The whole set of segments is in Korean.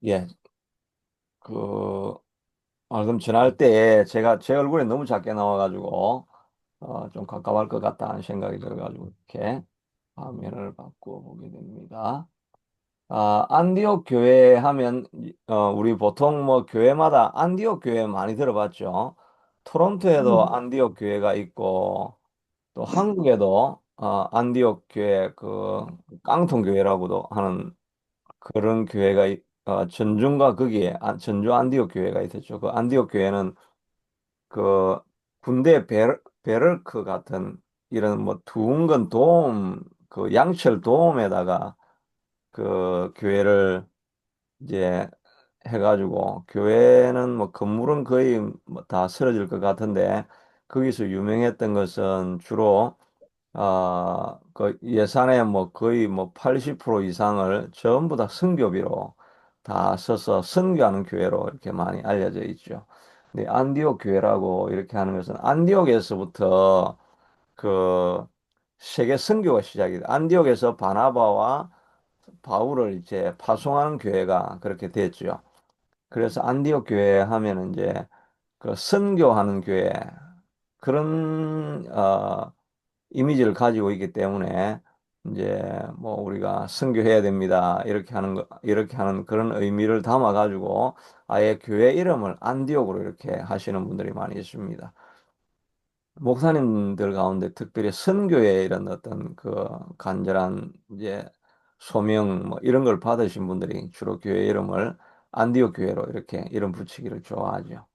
예, 그, 그럼 전화할 때 제가 제 얼굴에 너무 작게 나와가지고, 좀 가까워할 것 같다는 생각이 들어가지고, 이렇게 화면을 바꾸어 보게 됩니다. 안디옥 교회 하면, 우리 보통 뭐 교회마다 안디옥 교회 많이 들어봤죠? 토론토에도 음, 안디옥 교회가 있고, 또 한국에도, 안디옥 교회, 깡통 교회라고도 하는 그런 교회가 전주인가 거기에 전주 안디옥 교회가 있었죠. 그 안디옥 교회는 그 군대 베를크 같은 이런 뭐 둥근 돔, 그 양철 돔에다가 그 교회를 이제 해가지고 교회는 뭐 건물은 거의 뭐 다 쓰러질 것 같은데 거기서 유명했던 것은 주로 그 예산의 뭐 거의 뭐 80% 이상을 전부 다 선교비로 다 써서 선교하는 교회로 이렇게 많이 알려져 있죠. 근데 안디옥 교회라고 이렇게 하는 것은 안디옥에서부터 그 세계 선교가 시작이 돼. 안디옥에서 바나바와 바울을 이제 파송하는 교회가 그렇게 됐죠. 그래서 안디옥 교회 하면은 이제 그 선교하는 교회 그런 이미지를 가지고 있기 때문에 이제 뭐 우리가 선교해야 됩니다. 이렇게 하는 그런 의미를 담아 가지고 아예 교회 이름을 안디옥으로 이렇게 하시는 분들이 많이 있습니다. 목사님들 가운데 특별히 선교에 이런 어떤 그 간절한 이제 소명 뭐 이런 걸 받으신 분들이 주로 교회 이름을 안디옥 교회로 이렇게 이름 붙이기를 좋아하죠.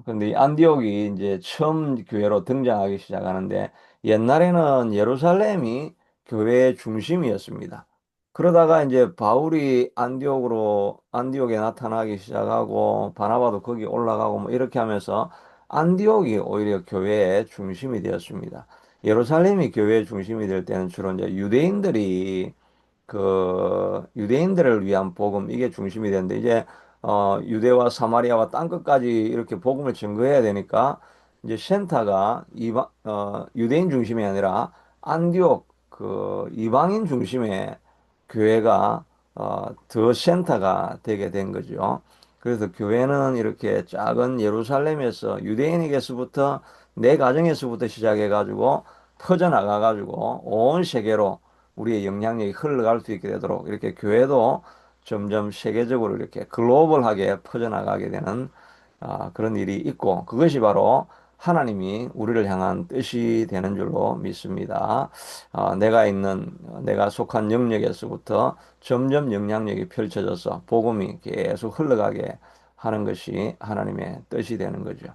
근데 이 안디옥이 이제 처음 교회로 등장하기 시작하는데 옛날에는 예루살렘이 교회의 중심이었습니다. 그러다가 이제 바울이 안디옥에 나타나기 시작하고 바나바도 거기 올라가고 뭐 이렇게 하면서 안디옥이 오히려 교회의 중심이 되었습니다. 예루살렘이 교회의 중심이 될 때는 주로 이제 유대인들을 위한 복음 이게 중심이 되는데 이제 유대와 사마리아와 땅끝까지 이렇게 복음을 증거해야 되니까 이제 센터가 유대인 중심이 아니라 안디옥 그 이방인 중심의 교회가 더 센터가 되게 된 거죠. 그래서 교회는 이렇게 작은 예루살렘에서 유대인에게서부터 내 가정에서부터 시작해 가지고 퍼져나가 가지고 온 세계로 우리의 영향력이 흘러갈 수 있게 되도록 이렇게 교회도 점점 세계적으로 이렇게 글로벌하게 퍼져나가게 되는 그런 일이 있고 그것이 바로 하나님이 우리를 향한 뜻이 되는 줄로 믿습니다. 내가 속한 영역에서부터 점점 영향력이 펼쳐져서 복음이 계속 흘러가게 하는 것이 하나님의 뜻이 되는 거죠.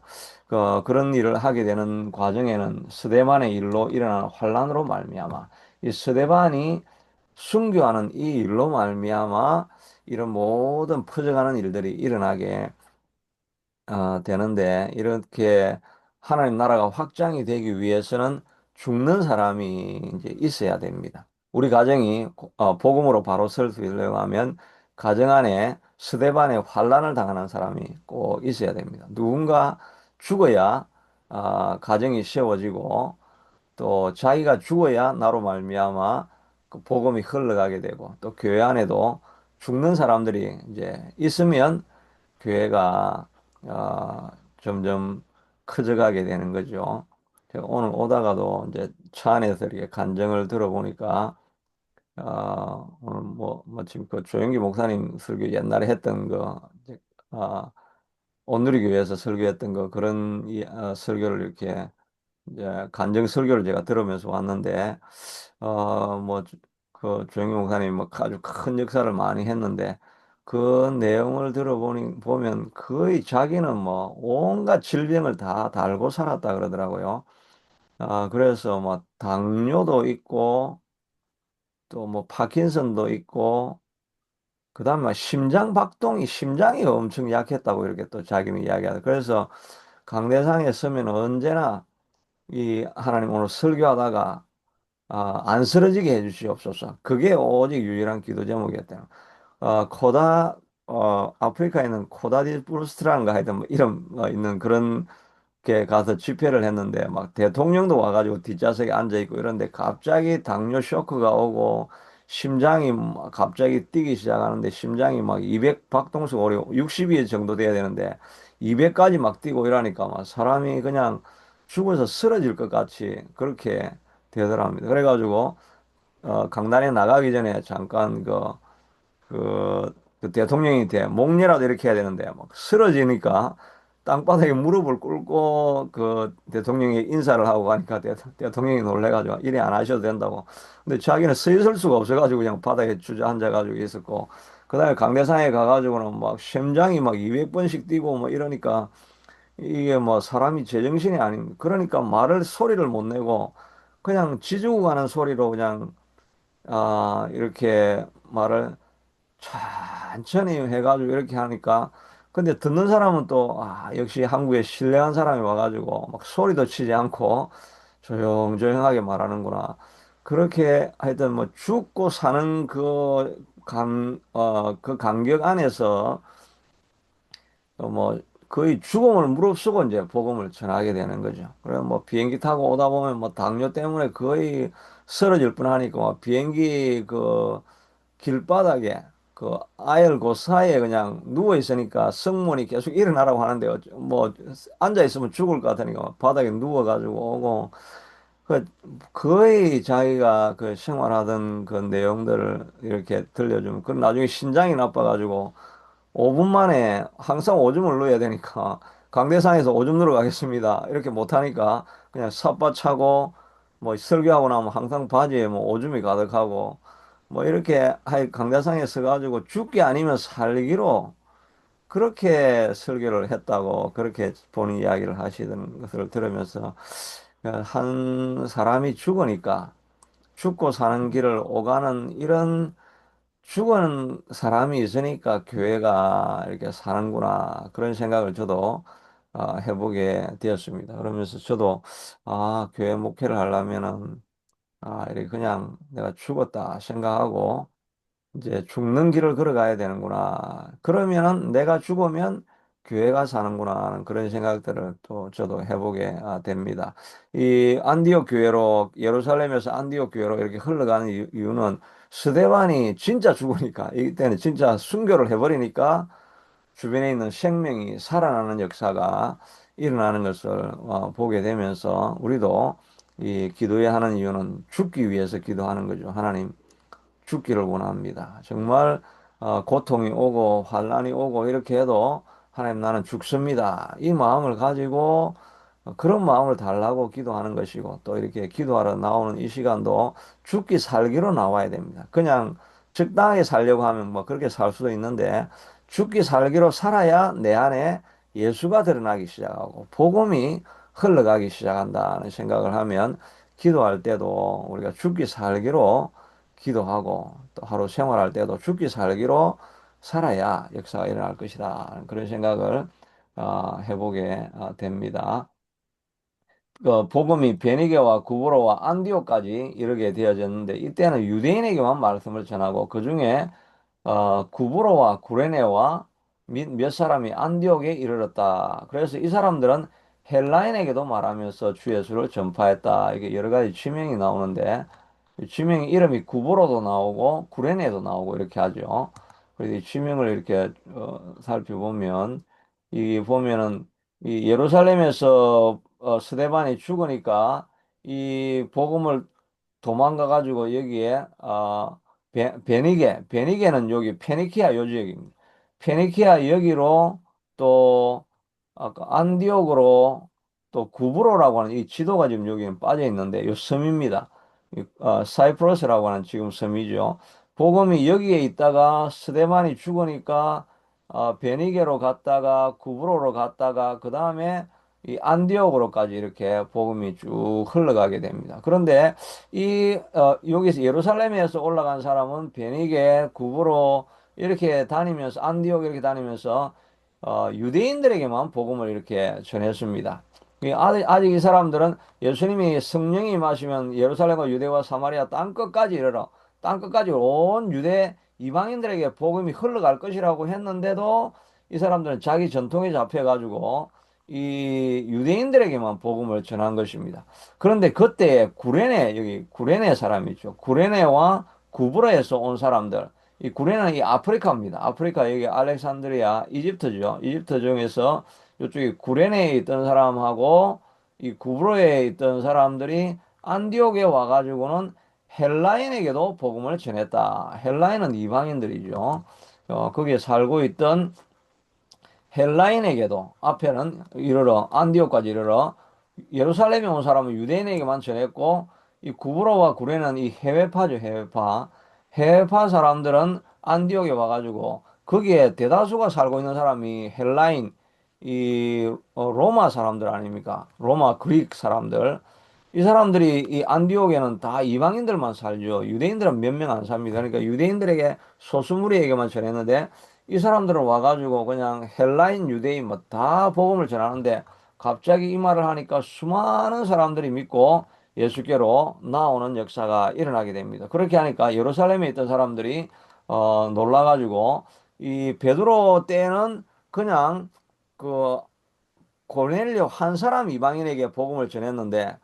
그런 일을 하게 되는 과정에는 스데반의 일로 일어나는 환란으로 말미암아 이 스데반이 순교하는 이 일로 말미암아 이런 모든 퍼져가는 일들이 일어나게 되는데 이렇게 하나님 나라가 확장이 되기 위해서는 죽는 사람이 이제 있어야 됩니다. 우리 가정이 복음으로 바로 설 수 있려고 하면 가정 안에 스데반의 환란을 당하는 사람이 꼭 있어야 됩니다. 누군가 죽어야 가정이 세워지고 또 자기가 죽어야 나로 말미암아 그 복음이 흘러가게 되고 또 교회 안에도 죽는 사람들이 이제 있으면 교회가 어, 점점 커져가게 되는 거죠. 제가 오늘 오다가도 이제 차 안에서 이렇게 간증을 들어보니까 오늘 뭐 지금 그 조영기 목사님 설교 옛날에 했던 거 이제, 어, 온누리교회에서 설교했던 거 그런 설교를 이렇게 이제 간증 설교를 제가 들으면서 왔는데 뭐 그 조영기 목사님이 뭐 아주 큰 역사를 많이 했는데 그 내용을 들어보니 보면 거의 자기는 뭐 온갖 질병을 다 달고 살았다 그러더라고요. 그래서 뭐 당뇨도 있고 또 뭐 파킨슨도 있고 그다음에 심장이 엄청 약했다고 이렇게 또 자기는 이야기하다. 그래서 강대상에 서면 언제나 이 하나님 오늘 설교하다가 안 쓰러지게 해주시옵소서. 그게 오직 유일한 기도 제목이었대요. 아프리카에 있는 코다디 브루스트라는가 하여튼 뭐 이름 있는 그런 게 가서 집회를 했는데 막 대통령도 와가지고 뒷좌석에 앉아 있고 이런데 갑자기 당뇨 쇼크가 오고 심장이 막 갑자기 뛰기 시작하는데 심장이 막 200 박동수가 60이 정도 돼야 되는데 200까지 막 뛰고 이러니까 막 사람이 그냥 죽어서 쓰러질 것 같이 그렇게 되더랍니다. 그래가지고 강단에 나가기 전에 잠깐 그 대통령이 목례라도 이렇게 해야 되는데 막 쓰러지니까 땅바닥에 무릎을 꿇고 그 대통령이 인사를 하고 가니까 대통령이 놀래가지고 이래 안 하셔도 된다고. 근데 자기는 서 있을 수가 없어가지고 그냥 바닥에 주저앉아가지고 있었고 그다음에 강대상에 가가지고는 막 심장이 막 200번씩 뛰고 뭐 이러니까 이게 뭐 사람이 제정신이 아닌 그러니까 말을 소리를 못 내고 그냥 지지고 가는 소리로 그냥 이렇게 말을 천천히 해가지고 이렇게 하니까 근데 듣는 사람은 또 역시 한국에 신뢰한 사람이 와가지고 막 소리도 치지 않고 조용조용하게 말하는구나. 그렇게 하여튼 뭐 죽고 사는 그 간격 안에서 뭐 거의 죽음을 무릅쓰고 이제 복음을 전하게 되는 거죠. 그래 뭐 비행기 타고 오다 보면 뭐 당뇨 때문에 거의 쓰러질 뻔하니까 뭐 비행기 그 길바닥에 그 아열 그 사이에 그냥 누워 있으니까 승무원이 계속 일어나라고 하는데 뭐 앉아 있으면 죽을 것 같으니까 바닥에 누워 가지고 오고 그 거의 자기가 그 생활하던 그 내용들을 이렇게 들려주면 그 나중에 신장이 나빠가지고 5분 만에 항상 오줌을 넣어야 되니까 강대상에서 오줌 누러 가겠습니다 이렇게 못하니까 그냥 삿바 차고 뭐 설교하고 나면 항상 바지에 뭐 오줌이 가득하고 뭐 이렇게 강대상에 서가지고 죽기 아니면 살기로 그렇게 설교를 했다고 그렇게 본인 이야기를 하시던 것을 들으면서 한 사람이 죽으니까 죽고 사는 길을 오가는 이런 죽은 사람이 있으니까 교회가 이렇게 사는구나 그런 생각을 저도 해보게 되었습니다. 그러면서 저도 교회 목회를 하려면은 이렇게 그냥 내가 죽었다 생각하고 이제 죽는 길을 걸어가야 되는구나. 그러면은 내가 죽으면 교회가 사는구나 하는 그런 생각들을 또 저도 해보게 됩니다. 이 안디옥 교회로 예루살렘에서 안디옥 교회로 이렇게 흘러가는 이유는 스데반이 진짜 죽으니까 이때는 진짜 순교를 해버리니까 주변에 있는 생명이 살아나는 역사가 일어나는 것을 보게 되면서 우리도 이 기도해야 하는 이유는 죽기 위해서 기도하는 거죠. 하나님 죽기를 원합니다. 정말 고통이 오고 환란이 오고 이렇게 해도 하나님 나는 죽습니다. 이 마음을 가지고 그런 마음을 달라고 기도하는 것이고 또 이렇게 기도하러 나오는 이 시간도 죽기 살기로 나와야 됩니다. 그냥 적당하게 살려고 하면 뭐 그렇게 살 수도 있는데 죽기 살기로 살아야 내 안에 예수가 드러나기 시작하고 복음이 흘러가기 시작한다는 생각을 하면 기도할 때도 우리가 죽기 살기로 기도하고 또 하루 생활할 때도 죽기 살기로 살아야 역사가 일어날 것이다. 그런 생각을 해보게 됩니다. 그 복음이 베니게와 구브로와 안디오까지 이르게 되어졌는데 이때는 유대인에게만 말씀을 전하고 그 중에 구브로와 구레네와 몇 사람이 안디옥에 이르렀다. 그래서 이 사람들은 헬라인에게도 말하면서 주 예수를 전파했다. 이게 여러 가지 지명이 나오는데 이 지명 이름이 구브로도 나오고 구레네도 나오고 이렇게 하죠. 그래서 이 지명을 이렇게 살펴보면 이 보면은 이 예루살렘에서 스데반이 죽으니까 이 복음을 도망가 가지고 여기에 베니게는 여기 페니키아 요 지역입니다. 페니키아 여기로 또 아까 안디옥으로 또 구브로라고 하는 이 지도가 지금 여기 빠져 있는데 요 섬입니다. 사이프러스라고 하는 지금 섬이죠. 복음이 여기에 있다가 스데반이 죽으니까 베니게로 갔다가 구브로로 갔다가 그 다음에 이 안디옥으로까지 이렇게 복음이 쭉 흘러가게 됩니다. 그런데 여기서 예루살렘에서 올라간 사람은 베니게, 구브로 이렇게 다니면서 안디옥 이렇게 다니면서 유대인들에게만 복음을 이렇게 전했습니다. 아직 이 사람들은 예수님이 성령이 임하시면 예루살렘과 유대와 사마리아 땅끝까지 이르러 땅끝까지 온 유대 이방인들에게 복음이 흘러갈 것이라고 했는데도 이 사람들은 자기 전통에 잡혀가지고 이 유대인들에게만 복음을 전한 것입니다. 그런데 그때 구레네 여기 구레네 사람이 있죠. 구레네와 구브로에서 온 사람들, 이 구레나는 이 아프리카입니다. 아프리카 여기 알렉산드리아, 이집트죠. 이집트 중에서 이쪽에 구레네에 있던 사람하고 이 구브로에 있던 사람들이 안디옥에 와가지고는 헬라인에게도 복음을 전했다. 헬라인은 이방인들이죠. 거기에 살고 있던 헬라인에게도 앞에는 이르러 안디옥까지 이르러 예루살렘에 온 사람은 유대인에게만 전했고 이 구브로와 구레는 이 해외파죠, 해외파. 해외파 사람들은 안디옥에 와가지고 거기에 대다수가 살고 있는 사람이 헬라인 이 로마 사람들 아닙니까? 로마 그릭 사람들. 이 사람들이 이 안디옥에는 다 이방인들만 살죠. 유대인들은 몇 명 안 삽니다. 그러니까 유대인들에게 소수무리에게만 전했는데 이 사람들은 와가지고 그냥 헬라인 유대인 뭐 다 복음을 전하는데 갑자기 이 말을 하니까 수많은 사람들이 믿고 예수께로 나오는 역사가 일어나게 됩니다. 그렇게 하니까 예루살렘에 있던 사람들이 놀라가지고 이 베드로 때는 그냥 그 고넬료 한 사람 이방인에게 복음을 전했는데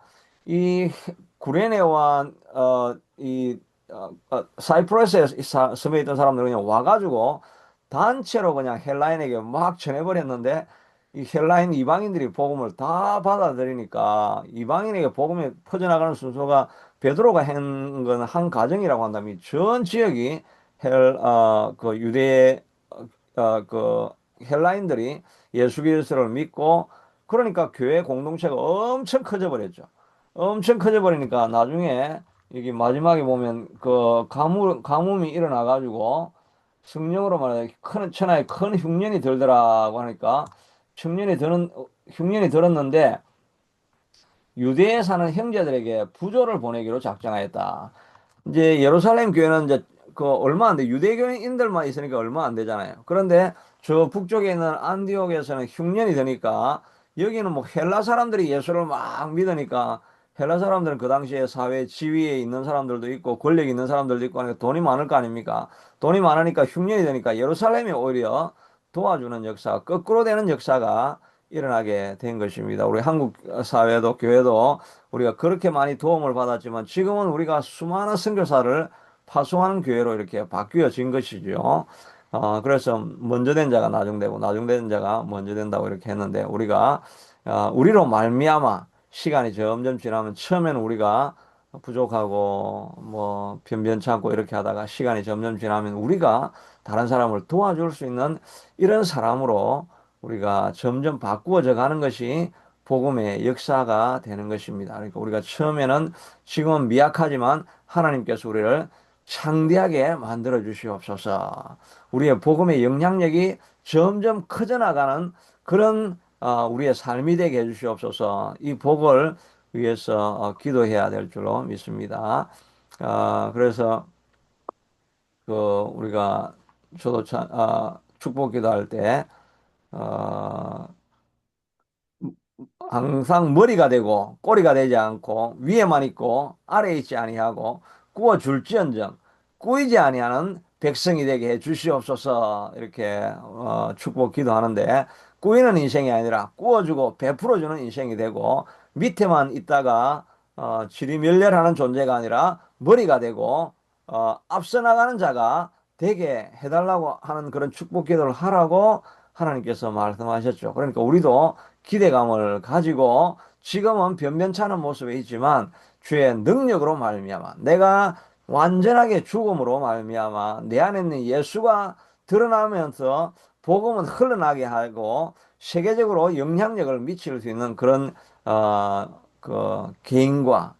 이 구레네와 사이프러스에 섬에 있던 사람들은 그냥 와가지고 단체로 그냥 헬라인에게 막 전해버렸는데 이 헬라인 이방인들이 복음을 다 받아들이니까 이방인에게 복음이 퍼져나가는 순서가 베드로가 한 건 한 가정이라고 한다면 전 지역이 그 유대 그 헬라인들이 예수 그리스도를 믿고 그러니까 교회 공동체가 엄청 커져 버렸죠. 엄청 커져 버리니까 나중에 여기 마지막에 보면 그 가뭄이 일어나 가지고 성령으로 말해 큰 천하에 큰 흉년이 들더라고 하니까 흉년이 들었는데 유대에 사는 형제들에게 부조를 보내기로 작정하였다. 이제 예루살렘 교회는 이제 그 얼마 안 돼. 유대교인들만 있으니까 얼마 안 되잖아요. 그런데 저 북쪽에 있는 안디옥에서는 흉년이 되니까 여기는 뭐 헬라 사람들이 예수를 막 믿으니까 헬라 사람들은 그 당시에 사회 지위에 있는 사람들도 있고 권력 있는 사람들도 있고 하니까 돈이 많을 거 아닙니까? 돈이 많으니까 흉년이 되니까 예루살렘이 오히려 도와주는 역사, 거꾸로 되는 역사가 일어나게 된 것입니다. 우리 한국 사회도 교회도 우리가 그렇게 많이 도움을 받았지만 지금은 우리가 수많은 선교사를 파송하는 교회로 이렇게 바뀌어진 것이죠. 그래서 먼저 된 자가 나중되고 나중된 자가 먼저 된다고 이렇게 했는데 우리가 우리로 말미암아 시간이 점점 지나면 처음에는 우리가 부족하고 뭐 변변찮고 이렇게 하다가 시간이 점점 지나면 우리가 다른 사람을 도와줄 수 있는 이런 사람으로 우리가 점점 바꾸어져 가는 것이 복음의 역사가 되는 것입니다. 그러니까 우리가 처음에는 지금은 미약하지만 하나님께서 우리를 창대하게 만들어 주시옵소서. 우리의 복음의 영향력이 점점 커져나가는 그런 우리의 삶이 되게 해주시옵소서. 이 복을 위해서 기도해야 될 줄로 믿습니다. 그래서 그 우리가 저도 축복 기도할 때 어, 항상 머리가 되고 꼬리가 되지 않고 위에만 있고 아래에 있지 아니하고 구워 줄지언정 꾸이지 아니하는 백성이 되게 해 주시옵소서 이렇게 축복 기도하는데 꾸이는 인생이 아니라 구워주고 베풀어주는 인생이 되고 밑에만 있다가 지리멸렬하는 존재가 아니라 머리가 되고 앞서 나가는 자가 되게 해달라고 하는 그런 축복 기도를 하라고 하나님께서 말씀하셨죠. 그러니까 우리도 기대감을 가지고 지금은 변변찮은 모습에 있지만 주의 능력으로 말미암아 내가 완전하게 죽음으로 말미암아 내 안에 있는 예수가 드러나면서 복음은 흘러나게 하고 세계적으로 영향력을 미칠 수 있는 그런 그 개인과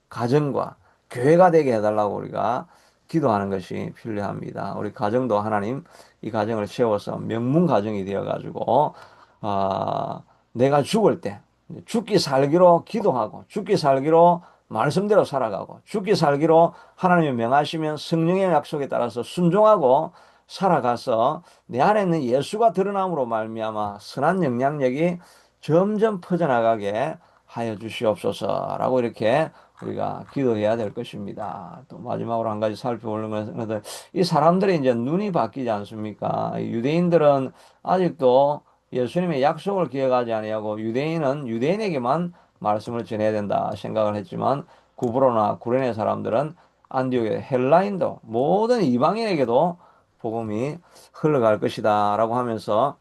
가정과 교회가 되게 해달라고 우리가 기도하는 것이 필요합니다. 우리 가정도 하나님 이 가정을 세워서 명문 가정이 되어가지고 아, 내가 죽을 때 죽기 살기로 기도하고 죽기 살기로 말씀대로 살아가고 죽기 살기로 하나님이 명하시면 성령의 약속에 따라서 순종하고 살아가서 내 안에 있는 예수가 드러남으로 말미암아 선한 영향력이 점점 퍼져나가게 하여 주시옵소서라고 이렇게 우리가 기도해야 될 것입니다. 또 마지막으로 한 가지 살펴보는 것은 이 사람들이 이제 눈이 바뀌지 않습니까? 유대인들은 아직도 예수님의 약속을 기억하지 아니하고 유대인은 유대인에게만 말씀을 전해야 된다 생각을 했지만 구브로나 구레네 사람들은 안디옥의 헬라인도 모든 이방인에게도 복음이 흘러갈 것이다 라고 하면서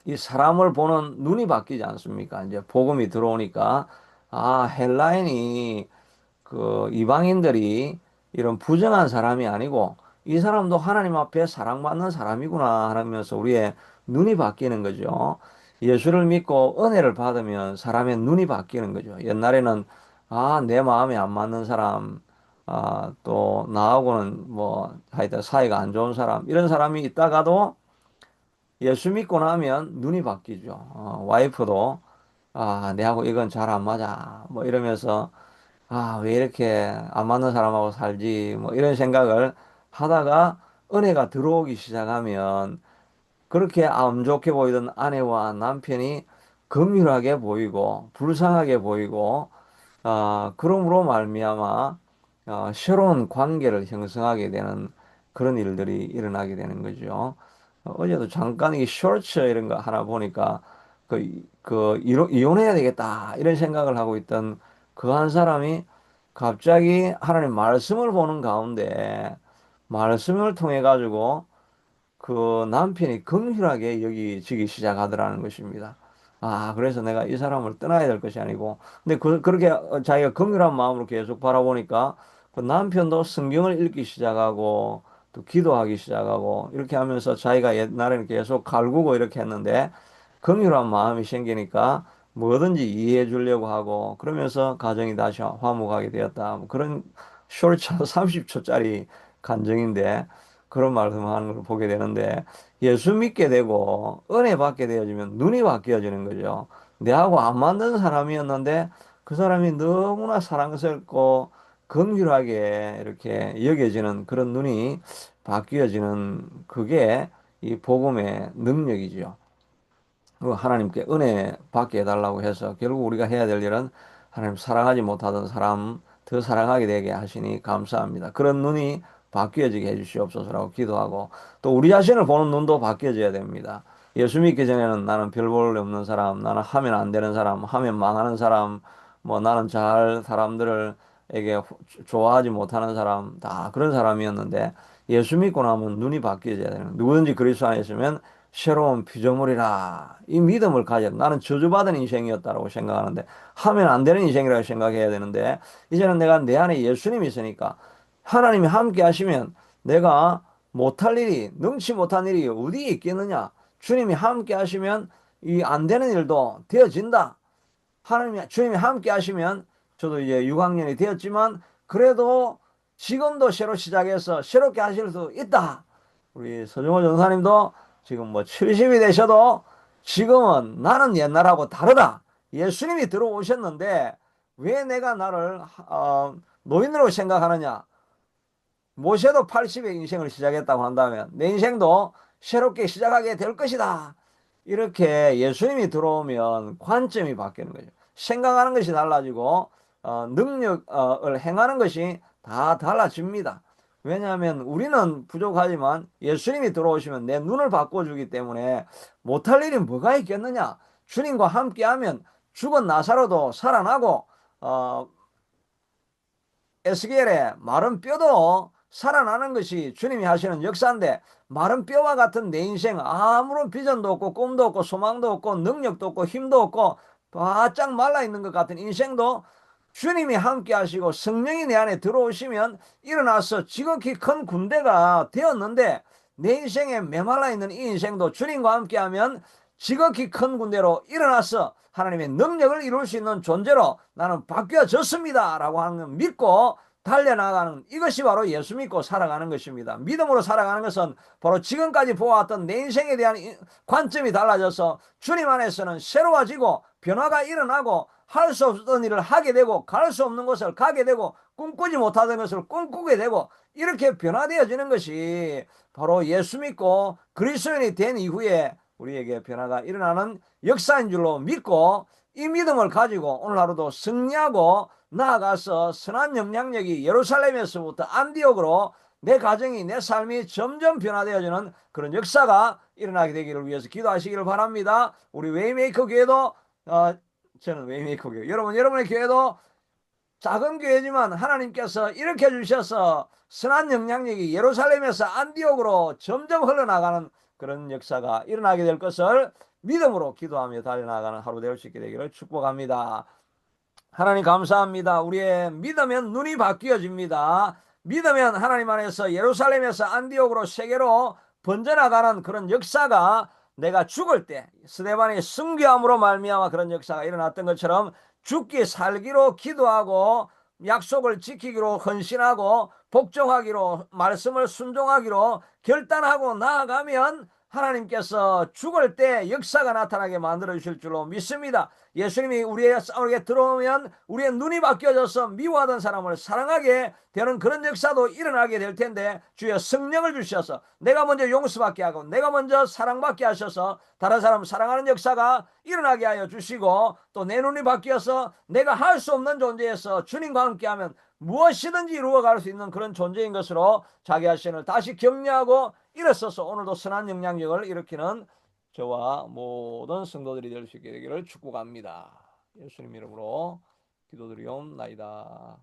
이 사람을 보는 눈이 바뀌지 않습니까? 이제 복음이 들어오니까 아, 헬라인이 그 이방인들이 이런 부정한 사람이 아니고 이 사람도 하나님 앞에 사랑받는 사람이구나 하면서 우리의 눈이 바뀌는 거죠. 예수를 믿고 은혜를 받으면 사람의 눈이 바뀌는 거죠. 옛날에는 아, 내 마음에 안 맞는 사람, 아, 또 나하고는 뭐 하여튼 사이가 안 좋은 사람 이런 사람이 있다가도 예수 믿고 나면 눈이 바뀌죠. 와이프도 아, 내하고 이건 잘 안 맞아. 뭐 이러면서 아, 왜 이렇게 안 맞는 사람하고 살지? 뭐 이런 생각을 하다가 은혜가 들어오기 시작하면 그렇게 안 좋게 보이던 아내와 남편이 긍휼하게 보이고 불쌍하게 보이고 그러므로 말미암아 새로운 관계를 형성하게 되는 그런 일들이 일어나게 되는 거죠. 어제도 잠깐 이 쇼츠 이런 거 하나 보니까 이혼해야 되겠다 이런 생각을 하고 있던 그 한 사람이 갑자기 하나님 말씀을 보는 가운데 말씀을 통해 가지고 그 남편이 긍휼하게 여기지기 시작하더라는 것입니다. 아, 그래서 내가 이 사람을 떠나야 될 것이 아니고, 근데 그렇게 자기가 긍휼한 마음으로 계속 바라보니까 그 남편도 성경을 읽기 시작하고 또 기도하기 시작하고 이렇게 하면서 자기가 옛날에는 계속 갈구고 이렇게 했는데 긍휼한 마음이 생기니까 뭐든지 이해해 주려고 하고 그러면서 가정이 다시 화목하게 되었다. 뭐 그런 쇼츠 30초짜리 간증인데 그런 말씀하는 걸 보게 되는데 예수 믿게 되고 은혜 받게 되어지면 눈이 바뀌어지는 거죠. 내하고 안 맞는 사람이었는데 그 사람이 너무나 사랑스럽고 긍휼하게 이렇게 여겨지는 그런 눈이 바뀌어지는 그게 이 복음의 능력이죠. 그 하나님께 은혜 받게 해달라고 해서 결국 우리가 해야 될 일은 하나님 사랑하지 못하던 사람 더 사랑하게 되게 하시니 감사합니다. 그런 눈이 바뀌어지게 해주시옵소서라고 기도하고 또 우리 자신을 보는 눈도 바뀌어져야 됩니다. 예수 믿기 전에는 나는 별 볼 일 없는 사람, 나는 하면 안 되는 사람, 하면 망하는 사람, 뭐 나는 잘 사람들에게 좋아하지 못하는 사람, 다 그런 사람이었는데 예수 믿고 나면 눈이 바뀌어져야 되는 누구든지 그리스도 안에 있으면 새로운 피조물이라 이 믿음을 가져 나는 저주받은 인생이었다라고 생각하는데 하면 안 되는 인생이라고 생각해야 되는데 이제는 내가 내 안에 예수님이 있으니까 하나님이 함께 하시면 내가 못할 일이 능치 못한 일이 어디에 있겠느냐 주님이 함께 하시면 이 안 되는 일도 되어진다 하나님이 주님이 함께 하시면 저도 이제 6학년이 되었지만 그래도 지금도 새로 시작해서 새롭게 하실 수 있다. 우리 서정호 전사님도 지금 뭐 70이 되셔도 지금은 나는 옛날하고 다르다. 예수님이 들어오셨는데 왜 내가 나를 노인으로 생각하느냐? 모세도 80의 인생을 시작했다고 한다면 내 인생도 새롭게 시작하게 될 것이다. 이렇게 예수님이 들어오면 관점이 바뀌는 거죠. 생각하는 것이 달라지고 능력을 행하는 것이 다 달라집니다. 왜냐하면 우리는 부족하지만 예수님이 들어오시면 내 눈을 바꿔주기 때문에 못할 일이 뭐가 있겠느냐. 주님과 함께하면 죽은 나사로도 살아나고 에스겔의 마른 뼈도 살아나는 것이 주님이 하시는 역사인데 마른 뼈와 같은 내 인생 아무런 비전도 없고 꿈도 없고 소망도 없고 능력도 없고 힘도 없고 바짝 말라있는 것 같은 인생도 주님이 함께 하시고 성령이 내 안에 들어오시면 일어나서 지극히 큰 군대가 되었는데 내 인생에 메말라 있는 이 인생도 주님과 함께하면 지극히 큰 군대로 일어나서 하나님의 능력을 이룰 수 있는 존재로 나는 바뀌어졌습니다 라고 하는 걸 믿고 달려나가는 이것이 바로 예수 믿고 살아가는 것입니다. 믿음으로 살아가는 것은 바로 지금까지 보아왔던 내 인생에 대한 관점이 달라져서 주님 안에서는 새로워지고 변화가 일어나고 할 수 없던 일을 하게 되고 갈 수 없는 곳을 가게 되고 꿈꾸지 못하던 것을 꿈꾸게 되고 이렇게 변화되어지는 것이 바로 예수 믿고 그리스도인이 된 이후에 우리에게 변화가 일어나는 역사인 줄로 믿고 이 믿음을 가지고 오늘 하루도 승리하고 나아가서 선한 영향력이 예루살렘에서부터 안디옥으로 내 가정이 내 삶이 점점 변화되어지는 그런 역사가 일어나게 되기를 위해서 기도하시기를 바랍니다. 우리 웨이메이커 교회도 저는 웨이메이커 교회 여러분의 교회도 작은 교회지만 하나님께서 일으켜 주셔서 선한 영향력이 예루살렘에서 안디옥으로 점점 흘러나가는 그런 역사가 일어나게 될 것을 믿음으로 기도하며 달려나가는 하루 될 수 있게 되기를 축복합니다. 하나님 감사합니다. 우리의 믿으면 눈이 바뀌어집니다. 믿으면 하나님 안에서 예루살렘에서 안디옥으로 세계로 번져나가는 그런 역사가 내가 죽을 때 스데반의 순교함으로 말미암아 그런 역사가 일어났던 것처럼 죽기 살기로 기도하고 약속을 지키기로 헌신하고 복종하기로 말씀을 순종하기로 결단하고 나아가면 하나님께서 죽을 때 역사가 나타나게 만들어 주실 줄로 믿습니다. 예수님이 우리의 싸우게 들어오면 우리의 눈이 바뀌어져서 미워하던 사람을 사랑하게 되는 그런 역사도 일어나게 될 텐데 주여 성령을 주셔서 내가 먼저 용서받게 하고 내가 먼저 사랑받게 하셔서 다른 사람 사랑하는 역사가 일어나게 하여 주시고 또 내 눈이 바뀌어서 내가 할 수 없는 존재에서 주님과 함께하면 무엇이든지 이루어갈 수 있는 그런 존재인 것으로 자기 자신을 다시 격려하고 일어서서 오늘도 선한 영향력을 일으키는 저와 모든 성도들이 될 수 있게 되기를 축복합니다. 예수님 이름으로 기도드리옵나이다.